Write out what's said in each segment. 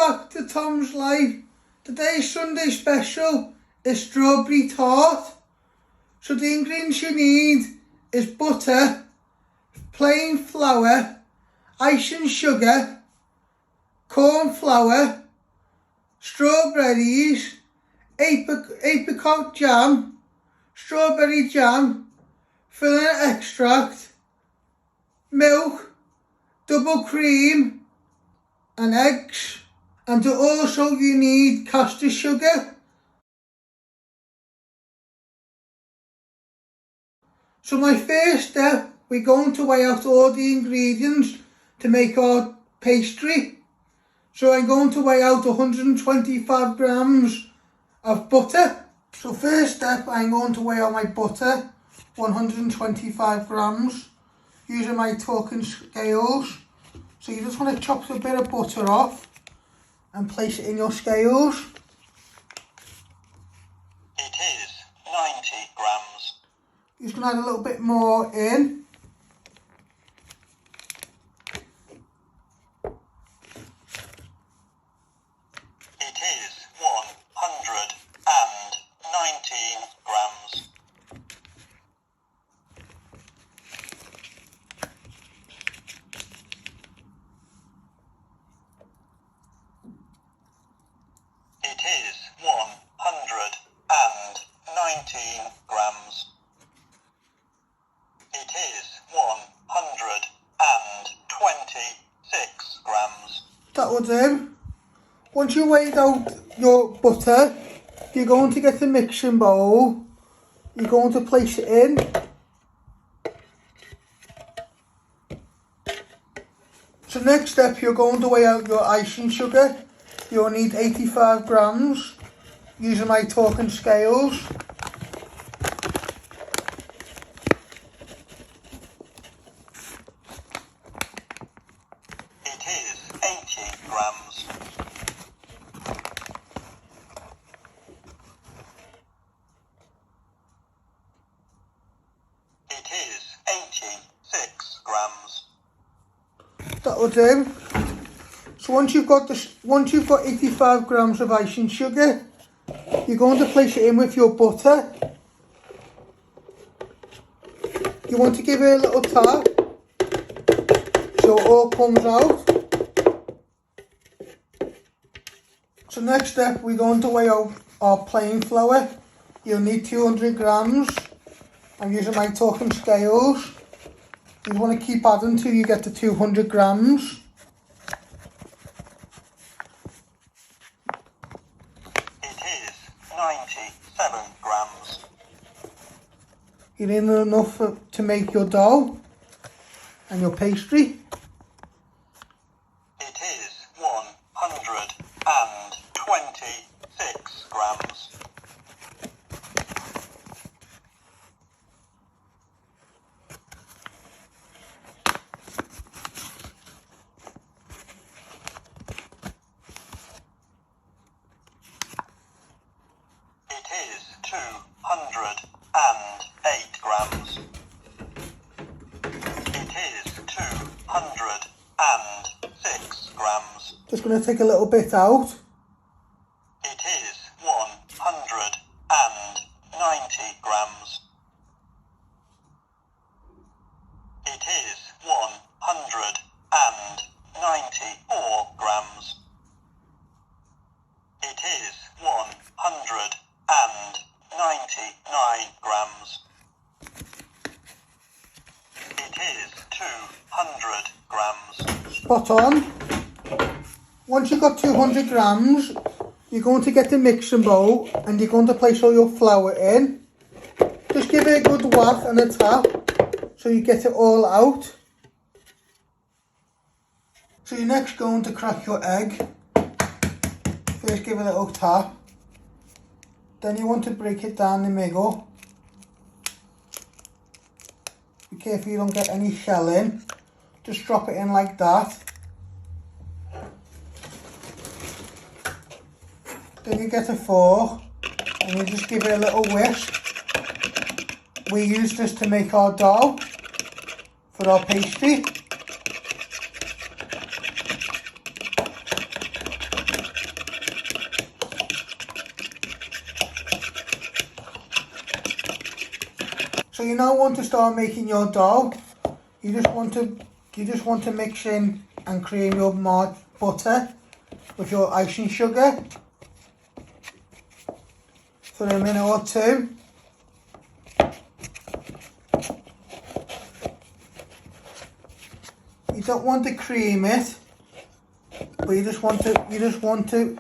back to Tom's Life. Today's Sunday special is strawberry tart. So the ingredients you need is butter, plain flour, icing sugar, cornflour, strawberries, apricot jam, strawberry jam, vanilla extract, milk, double cream and eggs. And also you need caster sugar. So my first step, we're going to weigh out all the ingredients to make our pastry. So I'm going to weigh out 125 grams of butter. So first step, I'm going to weigh out my butter, 125 grams, using my talking scales. So you just want to chop a bit of butter off and place it in your scales. It is 90 grams. You're just going to add a little bit more in. It is 119 grams. It is 119 grams. It is 126 grams. That will do. Once you weighed out your butter, you're going to get the mixing bowl. You're going to place it in. So next step, you're going to weigh out your icing sugar. You'll need 85 grams using my talking scales. It is 80 grams. It is 86 grams. That will do. So once you've got 85 grams of icing sugar, you're going to place it in with your butter. You want to give it a little tap so it all comes out. So next step, we're going to weigh out our plain flour. You'll need 200 grams. I'm using my talking scales. You want to keep adding till you get to 200 grams. It is 97 grams. You need enough to make your dough and your pastry. It is 126 grams. It is 208 grams. It is 206 grams. Just going to take a little bit out. It is 190 grams. It is 194 grams. It is 199 grams. It is 200 grams. Spot on. Once you've got 200 grams, you're going to get the mixing bowl and you're going to place all your flour in. Just give it a good whack and a tap so you get it all out. So you're next going to crack your egg. First give it a little tap. Then you want to break it down the middle. Be careful you don't get any shell in. Just drop it in like that. Then you get a fork and you just give it a little whisk. We use this to make our dough for our pastry. So you now want to start making your dough. You just want to mix in and cream your butter with your icing sugar for a minute or two. You don't want to cream it, but you just want to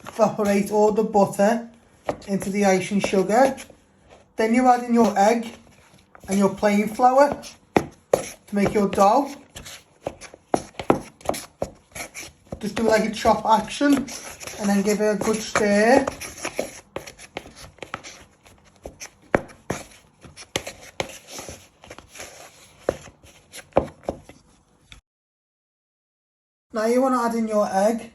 evaporate all the butter into the icing sugar. Then you add in your egg and your plain flour to make your dough. Just do like a chop action and then give it a good stir. Now you want to add in your egg.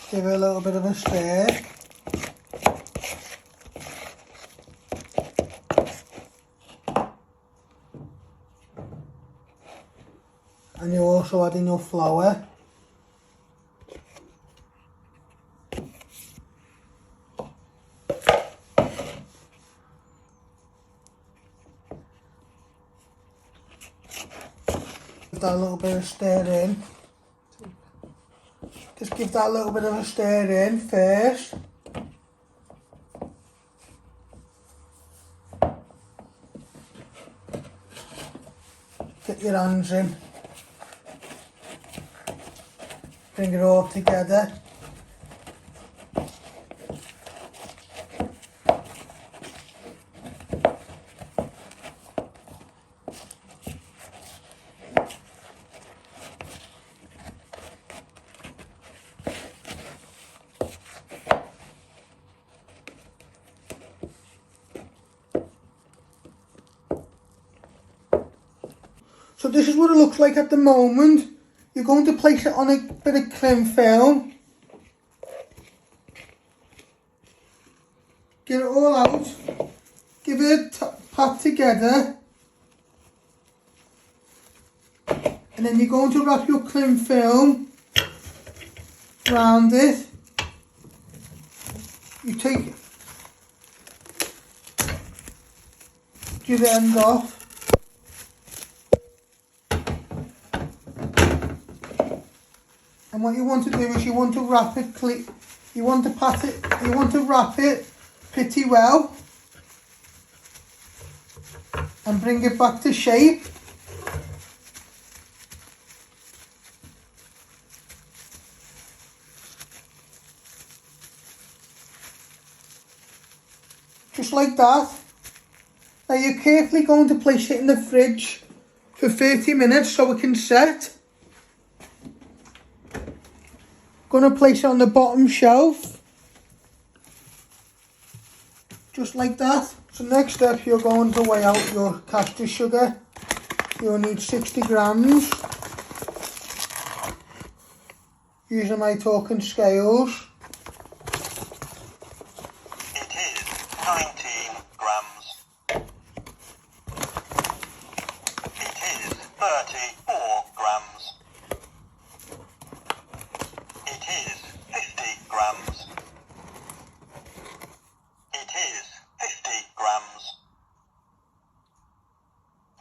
Give it a little bit of a stir. And you also add in your flour. Give that a little bit of stir in. Just give that a little bit of a stir in first. Get your hands in. Bring it all together. So this is what it looks like at the moment. You're going to place it on a bit of cling film. Get it all out. Give it a pat together. And then you're going to wrap your cling film around it. You take the end off. And what you want to do is you want to wrap it wrap it pretty well and bring it back to shape. Just like that. Now you're carefully going to place it in the fridge for 30 minutes so it can set. Going to place it on the bottom shelf, just like that. So next step, you're going to weigh out your castor sugar. You'll need 60 grams. Using my talking scales. It is 19 grams. It is 34 grams. It is 50 grams. It is 50 grams.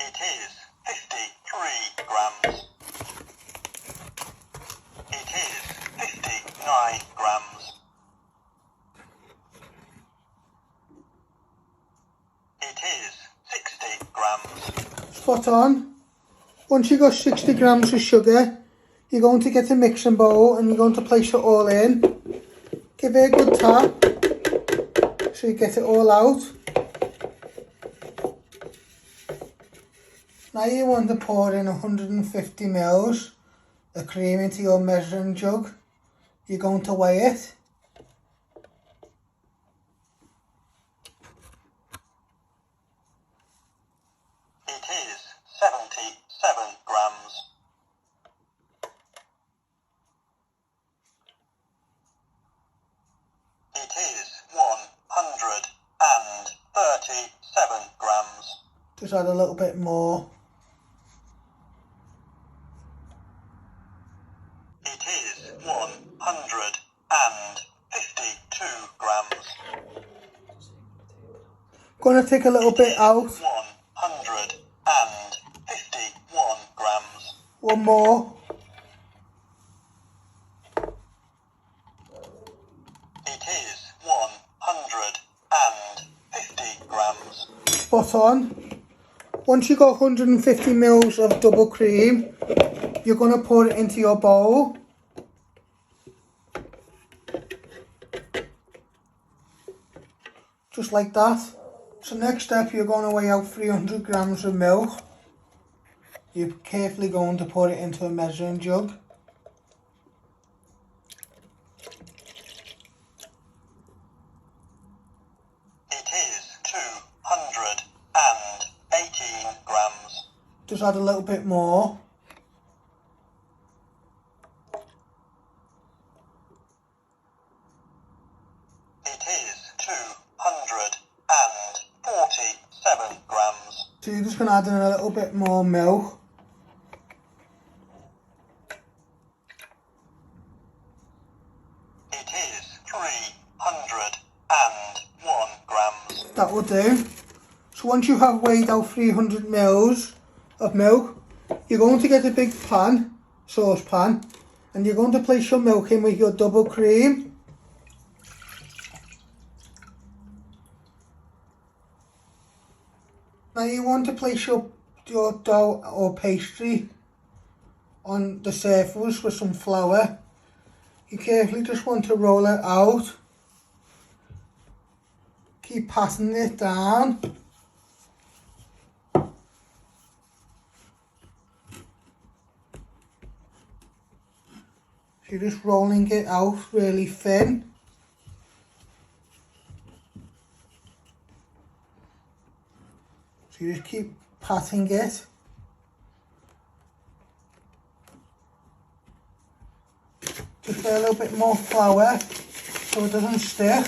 It is 53 grams. It is 59 grams. It is 60 grams. Spot on. Once you've got 60 grams of sugar, you're going to get a mixing bowl and you're going to place it all in. Give it a good tap so you get it all out. Now you want to pour in 150 ml of cream into your measuring jug. You're going to weigh it. It is 77 grams. It is 137 grams. Just add a little bit more. It is 152 grams. Gonna take a little bit out. 151 grams. One more. It is 150 grams. Spot on. Once you got 150 mils of double cream, you're gonna pour it into your bowl. Just like that. So next step, you're going to weigh out 300 grams of milk. You're carefully going to pour it into a measuring jug. It is 218 grams. Just add a little bit more. It is 247 grams. So you're just going to add in a little bit more milk. It is 301 grams. That will do. So once you have weighed out 300 mils of milk, you're going to get a big pan, saucepan, and you're going to place your milk in with your double cream. Now you want to place your dough or pastry on the surface with some flour. You carefully just want to roll it out. Keep passing it down. So you're just rolling it out really thin. So you just keep patting it. Just get a little bit more flour so it doesn't stick.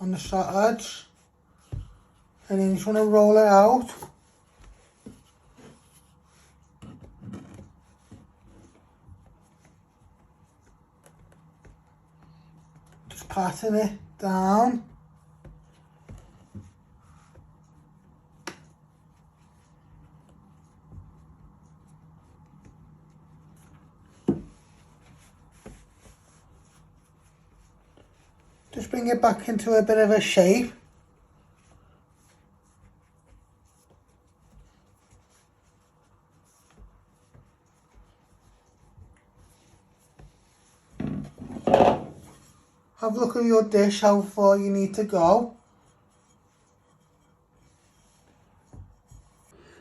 On the sides. And then you just want to roll it out. Just patting it down. Just bring it back into a bit of a shape. Have a look at your dish, how far you need to go.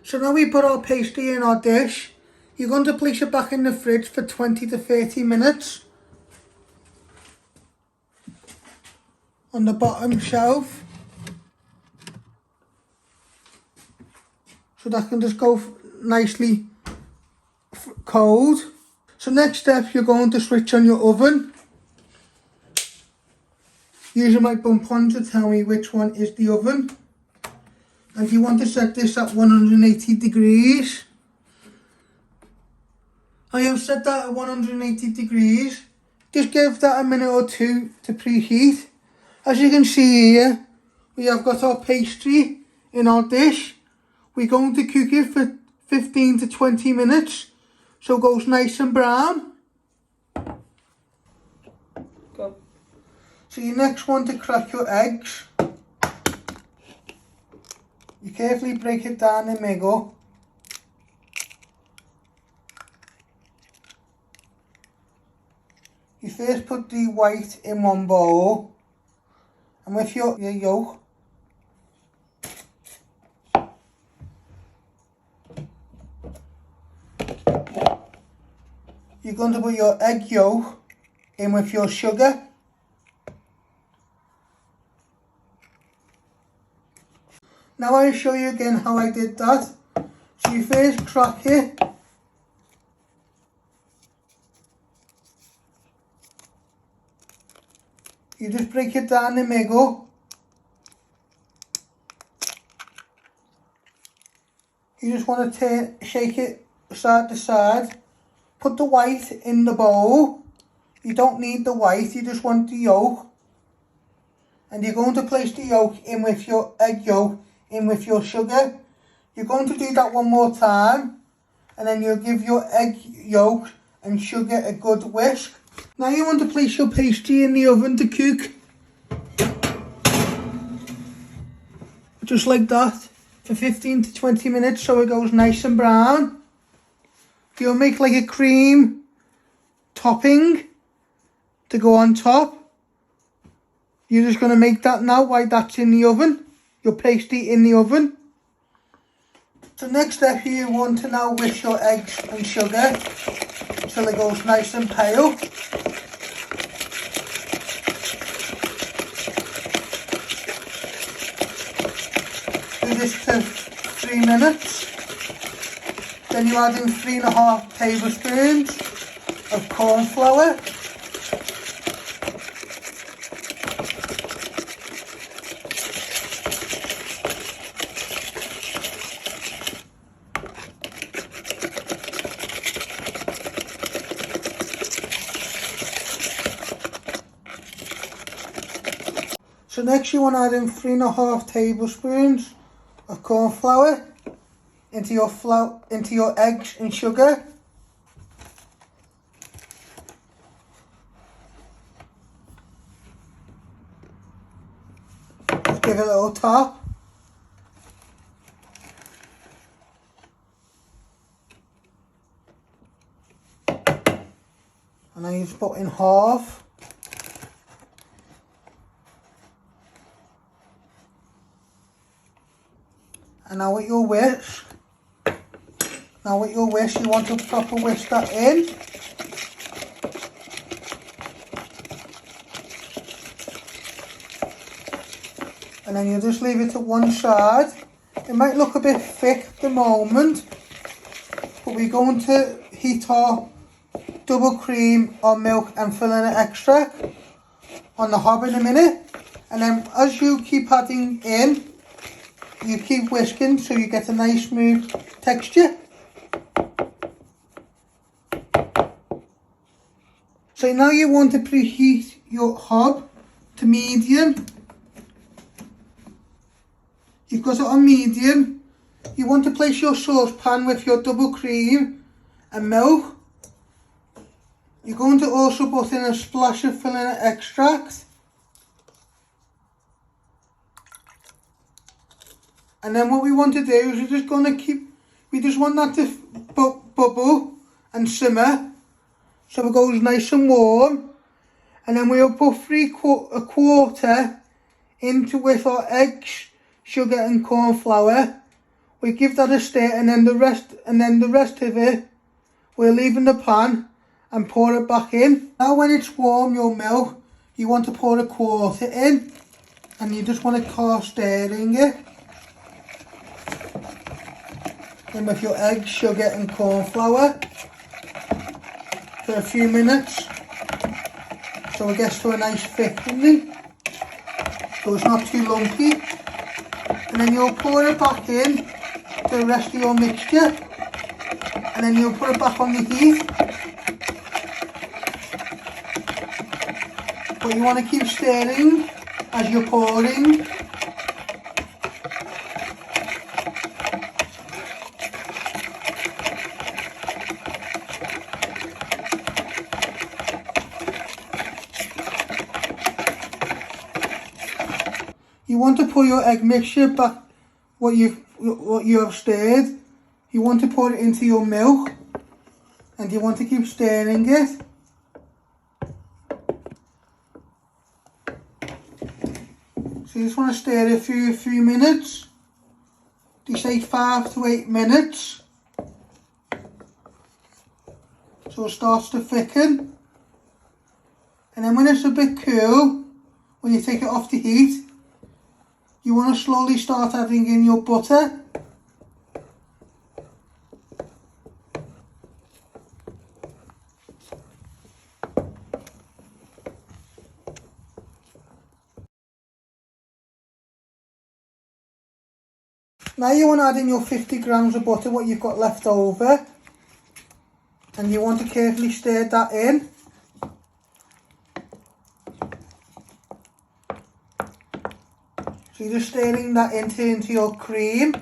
So now we put our pastry in our dish, you're going to place it back in the fridge for 20 to 30 minutes. On the bottom shelf. So that can just go nicely cold. So next step, you're going to switch on your oven. Using my bump on to tell me which one is the oven. And you want to set this at 180 degrees. I have set that at 180 degrees. Just give that a minute or two to preheat. As you can see here, we have got our pastry in our dish. We're going to cook it for 15 to 20 minutes so it goes nice and brown. Go. So you next want to crack your eggs. You carefully break it down the middle. You first put the white in one bowl. And with your yolk, you're going to put your egg yolk in with your sugar. Now I'll show you again how I did that. So you first crack it. You just break it down the middle. You just want to shake it side to side. Put the white in the bowl. You don't need the white, you just want the yolk. And you're going to place the yolk in with your egg yolk, in with your sugar. You're going to do that one more time, and then you'll give your egg yolk and sugar a good whisk. Now you want to place your pastry in the oven to cook. Just like that, for 15 to 20 minutes so it goes nice and brown. You'll make like a cream topping to go on top. You're just going to make that now while that's in the oven. Your pastry in the oven. So next step, you want to now whisk your eggs and sugar until it goes nice and pale. Do this to 3 minutes. Then you add in 3.5 tablespoons of corn flour. So next you want to add in 3.5 tablespoons of corn flour into your eggs and sugar. Just give it a little tap. And then you just put in half. And now with your whisk, you want to proper whisk that in. And then you just leave it to one side. It might look a bit thick at the moment, but we're going to heat our double cream or milk and filling extract on the hob in a minute. And then as you keep adding in, you keep whisking so you get a nice smooth texture. So now you want to preheat your hob to medium. You've got it on medium. You want to place your saucepan with your double cream and milk. You're going to also put in a splash of filling extract. And then what we want to do is we just want that to bubble and simmer so it goes nice and warm. And then we'll put a quarter into with our eggs, sugar and corn flour. We give that a stir, and then the rest of it we'll leave in the pan and pour it back in. Now when it's warm, your milk, you want to pour a quarter in, and you just want to keep stirring it. In with your eggs, sugar and corn flour for a few minutes so it gets to a nice thickening, so it's not too lumpy. And then you'll pour it back in to the rest of your mixture, and then you'll put it back on the heat. But you want to keep stirring as you're pouring. You want to pour your egg mixture back, what you have stirred. You want to pour it into your milk, and you want to keep stirring it. So you just want to stir it for a few minutes. They say 5 to 8 minutes. So it starts to thicken. And then when it's a bit cool, when you take it off the heat, you want to slowly start adding in your butter. Now you want to add in your 50 grams of butter, what you've got left over. And you want to carefully stir that in. So you're just stirring that into your cream.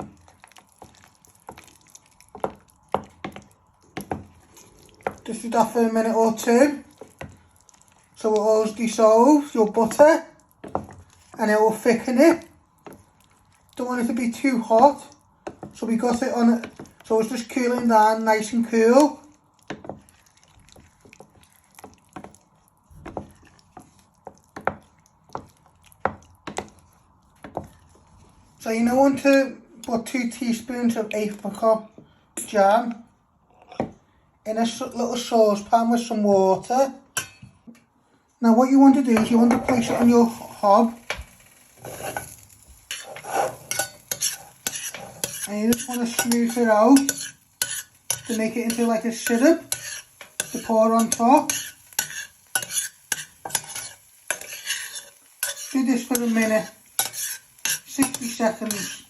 Just do that for a minute or two. So it all dissolves your butter and it will thicken it. Don't want it to be too hot. So we got it on, so it's just cooling down nice and cool. So you now want to put 2 teaspoons of apricot jam in a little saucepan with some water. Now what you want to do is you want to place it on your hob. And you just want to smooth it out to make it into like a syrup to pour on top. Do this for a minute, 60 seconds.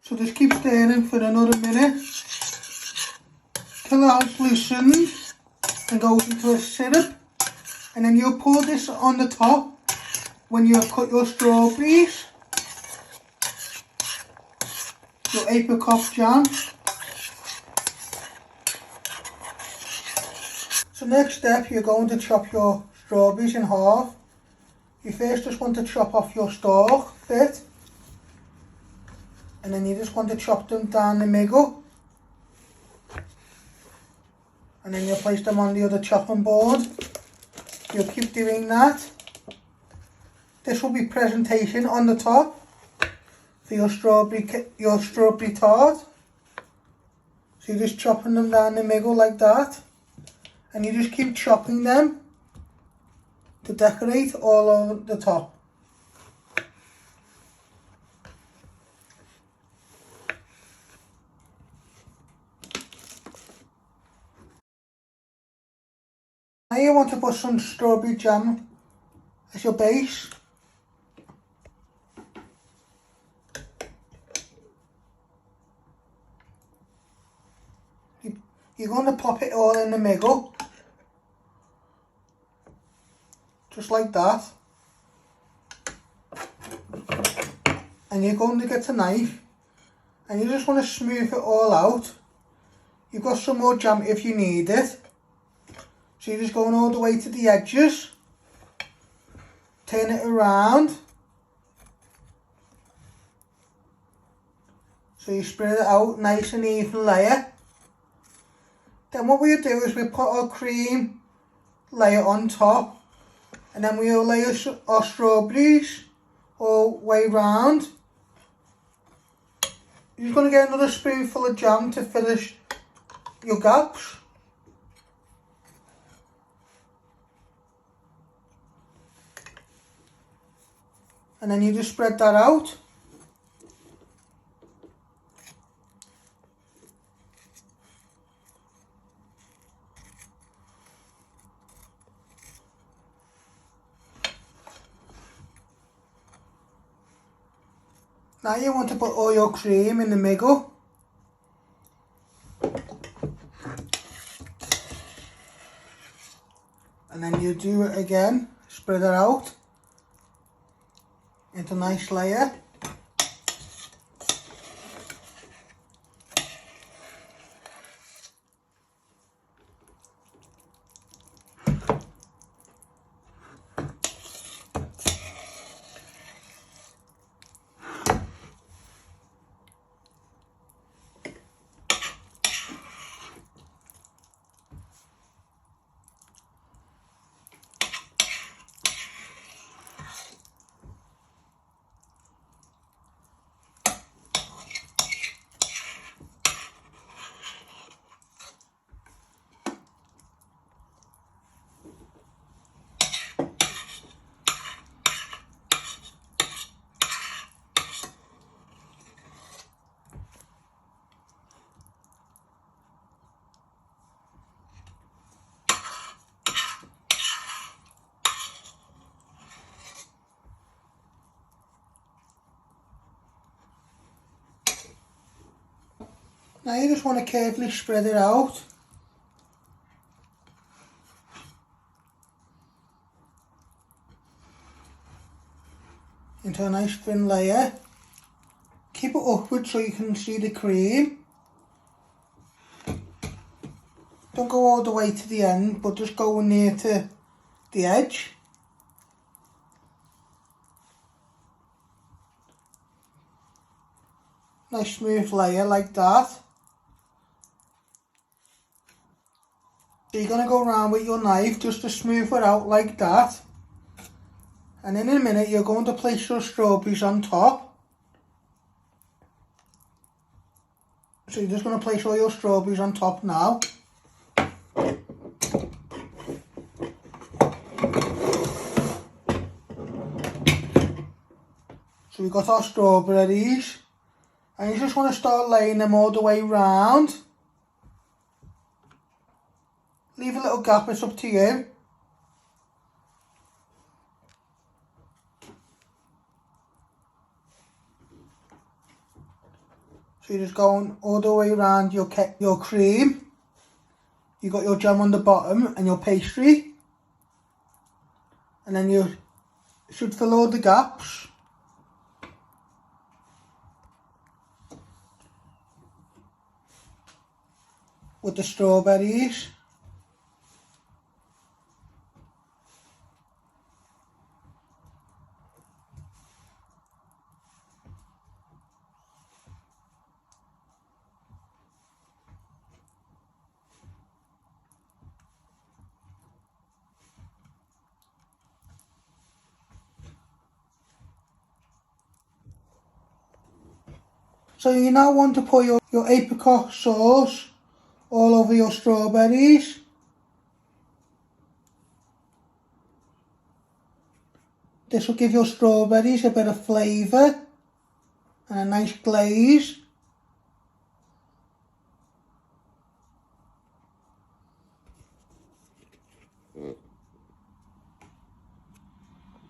So just keep stirring for another minute till it's loosened and goes into a syrup, and then you'll pour this on the top when you cut your strawberries, your apricot jam. So next step, you're going to chop your strawberries in half. You first just want to chop off your stalk bit, and then you just want to chop them down the middle, and then you'll place them on the other chopping board. You'll keep doing that. This will be presentation on the top for your strawberry tart. So you're just chopping them down the middle like that, and you just keep chopping them to decorate all over the top. Now you want to put some strawberry jam as your base. You're going to pop it all in the middle, just like that. And you're going to get a knife and you just want to smooth it all out. You've got some more jam if you need it. So you're just going all the way to the edges, turn it around, so you spread it out nice and even layer. Then what we'll do is we'll put our cream layer on top, and then we'll layer our strawberries all the way round. You're going to get another spoonful of jam to finish your gaps. And then you just spread that out. Now you want to put all your cream in the middle. And then you do it again, spread it out into a nice layer. Now you just want to carefully spread it out. Into a nice thin layer. Keep it upwards so you can see the cream. Don't go all the way to the end, but just go near to the edge. Nice smooth layer like that. So you're going to go around with your knife just to smooth it out like that. And in a minute you're going to place your strawberries on top. So you're just going to place all your strawberries on top now. So we've got our strawberries. And you just want to start laying them all the way round. Leave a little gap, it's up to you. So you're just going all the way around your cream. You got your jam on the bottom and your pastry. And then you should fill all the gaps. With the strawberries. So you now want to pour your apricot sauce all over your strawberries. This will give your strawberries a bit of flavour and a nice glaze.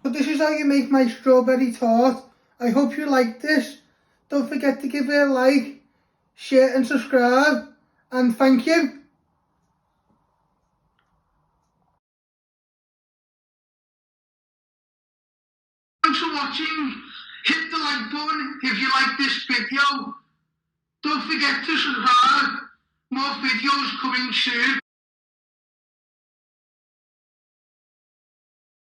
So this is how you make my strawberry tart. I hope you like this. Don't forget to give it a like, share and subscribe, and thank you. Thanks for watching. Hit the like button if you like this video. Don't forget to subscribe. More videos coming soon.